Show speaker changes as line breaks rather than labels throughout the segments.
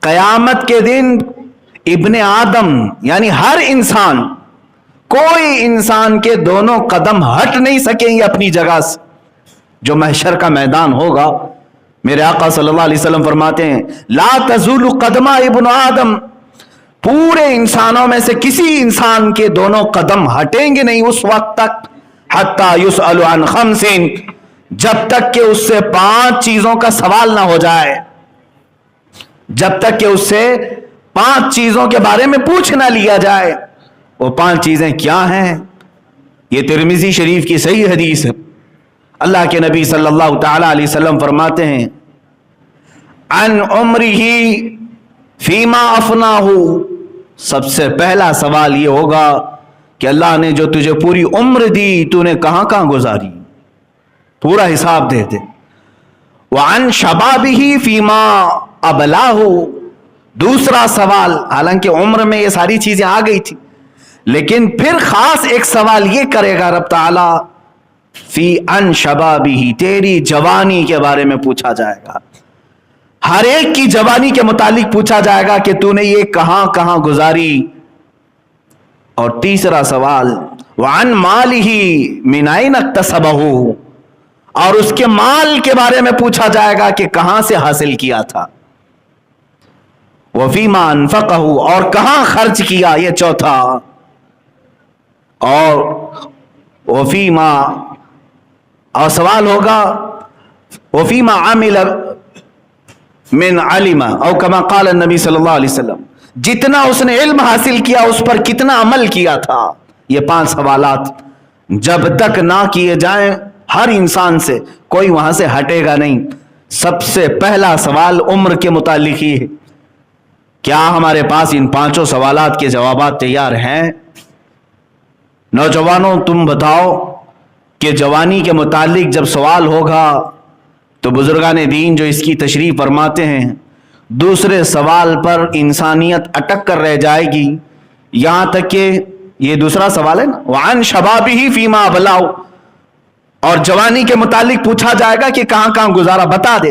قیامت کے دن ابن آدم یعنی ہر انسان، کوئی انسان کے دونوں قدم ہٹ نہیں سکیں گے اپنی جگہ سے. جو محشر کا میدان ہوگا، میرے آقا صلی اللہ علیہ وسلم فرماتے ہیں لا تزول قدم ابن آدم، پورے انسانوں میں سے کسی انسان کے دونوں قدم ہٹیں گے نہیں اس وقت تک، حتی یسأل عن خمس، جب تک کہ اس سے 5 چیزوں کا سوال نہ ہو جائے، جب تک کہ اس سے 5 چیزوں کے بارے میں پوچھ نہ لیا جائے. وہ 5 چیزیں کیا ہیں؟ یہ ترمذی شریف کی صحیح حدیث ہے. اللہ کے نبی صلی اللہ تعالی علیہ وسلم فرماتے ہیں عن عمرہ فیما افناہ، سب سے پہلا سوال یہ ہوگا کہ اللہ نے جو تجھے پوری عمر دی تو نے کہاں کہاں گزاری، پورا حساب دے دے. وعن شبابہ فیما ابلاہ، دوسرا سوال، حالانکہ عمر میں یہ ساری چیزیں آ گئی تھی لیکن پھر خاص ایک سوال یہ کرے گا رب تعالی فی ان شبابہ، تیری جوانی کے بارے میں پوچھا جائے گا. ہر ایک کی جوانی کے متعلق پوچھا جائے گا کہ تو نے یہ کہاں کہاں گزاری. اور تیسرا سوال وعن مالہ من این اکتسبہ، اور اس کے مال کے بارے میں پوچھا جائے گا کہ کہاں سے حاصل کیا تھا. وفیما انفقہ، اور کہاں خرچ کیا، یہ چوتھا. اور وفیما، اور سوال ہوگا وفیما عمل من علم، او کما قال النبی صلی اللہ علیہ وسلم، جتنا اس نے علم حاصل کیا اس پر کتنا عمل کیا تھا. یہ 5 سوالات جب تک نہ کیے جائیں ہر انسان سے کوئی وہاں سے ہٹے گا نہیں. سب سے پہلا سوال عمر کے متعلق ہی ہے. کیا ہمارے پاس ان 5 سوالات کے جوابات تیار ہیں؟ نوجوانوں تم بتاؤ کہ جوانی کے متعلق جب سوال ہوگا تو بزرگان دین جو اس کی تشریح فرماتے ہیں دوسرے سوال پر انسانیت اٹک کر رہ جائے گی، یہاں تک کہ یہ دوسرا سوال ہے نا وعن شبابہ فیما ابلاہ، اور جوانی کے متعلق پوچھا جائے گا کہ کہاں کہاں گزارا، بتا دے.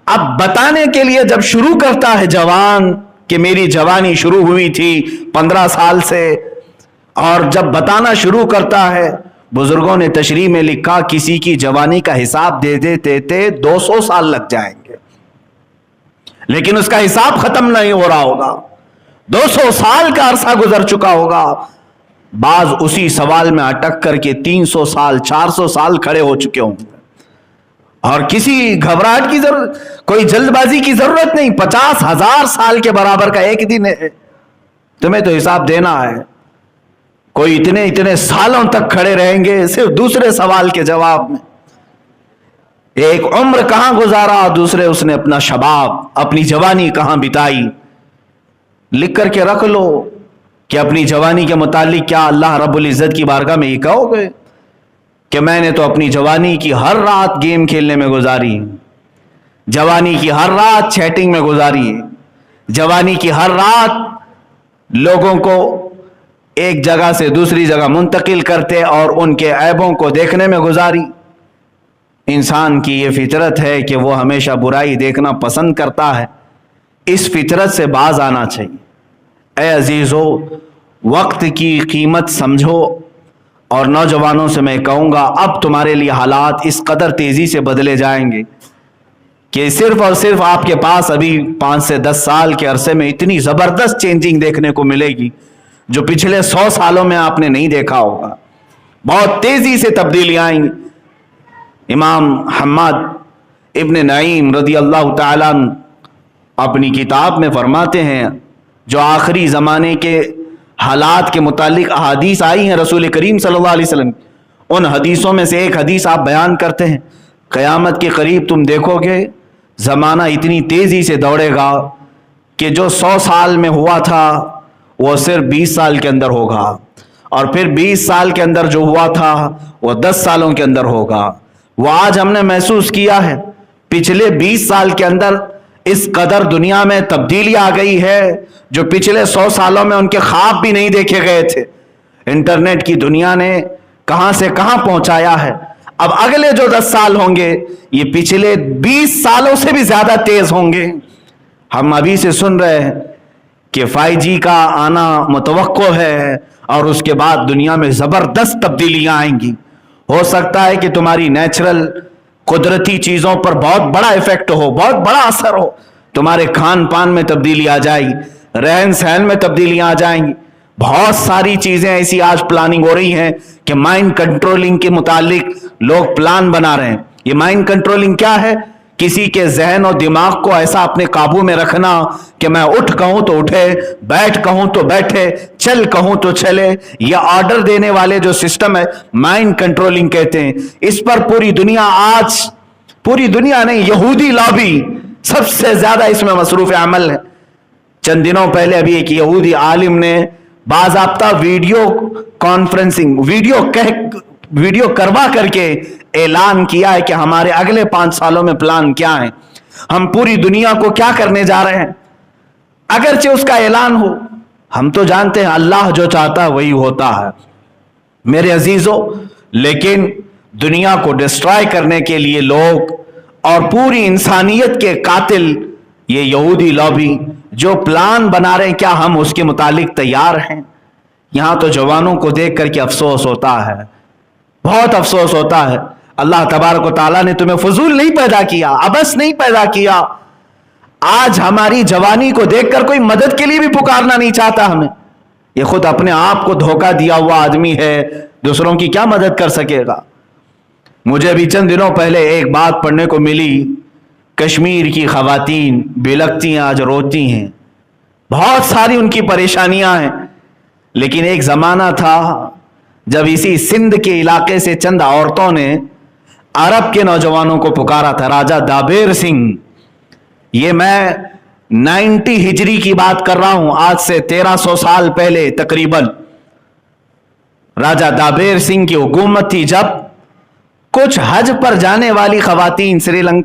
اب بتانے کے لیے جب شروع کرتا ہے جوان کہ میری جوانی شروع ہوئی تھی 15 سال سے، اور جب بتانا شروع کرتا ہے بزرگوں نے تشریح میں لکھا کسی کی جوانی کا حساب دے دیتے 200 سال لگ جائیں گے، لیکن اس کا حساب ختم نہیں ہو رہا ہوگا. 200 سال کا عرصہ گزر چکا ہوگا. بعض اسی سوال میں اٹک کر کے 300 سال 400 سال کھڑے ہو چکے ہوں گے. اور کسی گھبراہٹ کی ضرورت، کوئی جلد بازی کی ضرورت نہیں. 50,000 سال کے برابر کا ایک دن ہے، تمہیں تو حساب دینا ہے. کوئی اتنے سالوں تک کھڑے رہیں گے صرف دوسرے سوال کے جواب میں. ایک عمر کہاں گزارا، دوسرے اس نے اپنا شباب، اپنی جوانی کہاں بتائی. لکھ کر کے رکھ لو کہ اپنی جوانی کے متعلق کیا اللہ رب العزت کی بارگاہ میں یہ کہو گے کہ میں نے تو اپنی جوانی کی ہر رات گیم کھیلنے میں گزاری، جوانی کی ہر رات چیٹنگ میں گزاری، جوانی کی ہر رات لوگوں کو ایک جگہ سے دوسری جگہ منتقل کرتے اور ان کے عیبوں کو دیکھنے میں گزاری. انسان کی یہ فطرت ہے کہ وہ ہمیشہ برائی دیکھنا پسند کرتا ہے. اس فطرت سے باز آنا چاہیے. اے عزیزو، وقت کی قیمت سمجھو. اور نوجوانوں سے میں کہوں گا اب تمہارے لیے حالات اس قدر تیزی سے بدلے جائیں گے کہ صرف اور صرف آپ کے پاس ابھی 5 سے 10 سال کے عرصے میں اتنی زبردست چینجنگ دیکھنے کو ملے گی جو پچھلے 100 سالوں میں آپ نے نہیں دیکھا ہوگا. بہت تیزی سے تبدیلیاں آئیں گی. امام حماد ابن نعیم رضی اللہ تعالیٰ اپنی کتاب میں فرماتے ہیں جو آخری زمانے کے حالات کے متعلق احادیث آئی ہیں رسول کریم صلی اللہ علیہ وسلم، ان حدیثوں میں سے ایک حدیث آپ بیان کرتے ہیں قیامت کے قریب تم دیکھو گے زمانہ اتنی تیزی سے دوڑے گا کہ جو 100 سال میں ہوا تھا وہ صرف 20 سال کے اندر ہوگا، اور پھر 20 سال کے اندر جو ہوا تھا وہ 10 سالوں کے اندر ہوگا. وہ آج ہم نے محسوس کیا ہے پچھلے 20 سال کے اندر اس قدر دنیا میں تبدیلی آ گئی ہے جو پچھلے 100 سالوں میں ان کے خواب بھی نہیں دیکھے گئے تھے. انٹرنیٹ کی دنیا نے کہاں سے کہاں پہنچایا ہے. اب اگلے جو 10 سال ہوں گے یہ پچھلے 20 سالوں سے بھی زیادہ تیز ہوں گے. ہم ابھی سے سن رہے ہیں کہ 5G کا آنا متوقع ہے اور اس کے بعد دنیا میں زبردست تبدیلیاں آئیں گی. ہو سکتا ہے کہ تمہاری نیچرل قدرتی چیزوں پر بہت بڑا ایفیکٹ ہو, بہت بڑا اثر ہو. تمہارے کھان پان میں تبدیلی آ جائے گی, رہن سہن میں تبدیلیاں آ جائیں گی. بہت ساری چیزیں ایسی آج پلاننگ ہو رہی ہیں کہ مائنڈ کنٹرولنگ کے متعلق لوگ پلان بنا رہے ہیں. یہ مائنڈ کنٹرولنگ کیا ہے؟ کسی کے ذہن اور دماغ کو ایسا اپنے قابو میں رکھنا کہ میں اٹھ کہوں تو اٹھے, بیٹھ کہوں تو بیٹھے, چل کہوں تو چلے. یہ آرڈر دینے والے جو سسٹم ہے مائنڈ کنٹرولنگ کہتے ہیں. اس پر پوری دنیا آج, پوری دنیا نہیں, یہودی لابی سب سے زیادہ اس میں مصروف عمل ہے. چند دنوں پہلے ابھی ایک یہودی عالم نے باضابطہ ویڈیو کانفرنسنگ, ویڈیو کروا کر کے اعلان کیا ہے کہ ہمارے اگلے 5 سالوں میں پلان کیا ہے, ہم پوری دنیا کو کیا کرنے جا رہے ہیں. اگرچہ اس کا اعلان ہو, ہم تو جانتے ہیں اللہ جو چاہتا ہے وہی ہوتا ہے میرے عزیزوں. لیکن دنیا کو ڈسٹرائے کرنے کے لیے لوگ اور پوری انسانیت کے قاتل یہ یہودی لابی جو پلان بنا رہے ہیں, کیا ہم اس کے متعلق تیار ہیں؟ یہاں تو جوانوں کو دیکھ کر کے افسوس ہوتا ہے, بہت افسوس ہوتا ہے. اللہ تبارک و تعالیٰ نے تمہیں فضول نہیں پیدا کیا, عبث نہیں پیدا کیا. آج ہماری جوانی کو دیکھ کر کوئی مدد کے لیے بھی پکارنا نہیں چاہتا ہمیں. یہ خود اپنے آپ کو دھوکہ دیا ہوا آدمی ہے, دوسروں کی کیا مدد کر سکے گا. مجھے بھی چند دنوں پہلے ایک بات پڑھنے کو ملی, کشمیر کی خواتین بلکتی ہیں, آج روتی ہیں, بہت ساری ان کی پریشانیاں ہیں. لیکن ایک زمانہ تھا جب اسی سندھ کے علاقے سے چند عورتوں نے عرب کے نوجوانوں کو پکارا تھا. راجہ دابیر سنگھ, یہ میں 90 ہجری کی بات کر رہا ہوں, آج سے 1300 سال پہلے تقریباً. راجہ دابیر سنگھ کی حکومت تھی جب کچھ حج پر جانے والی خواتین سری لنکا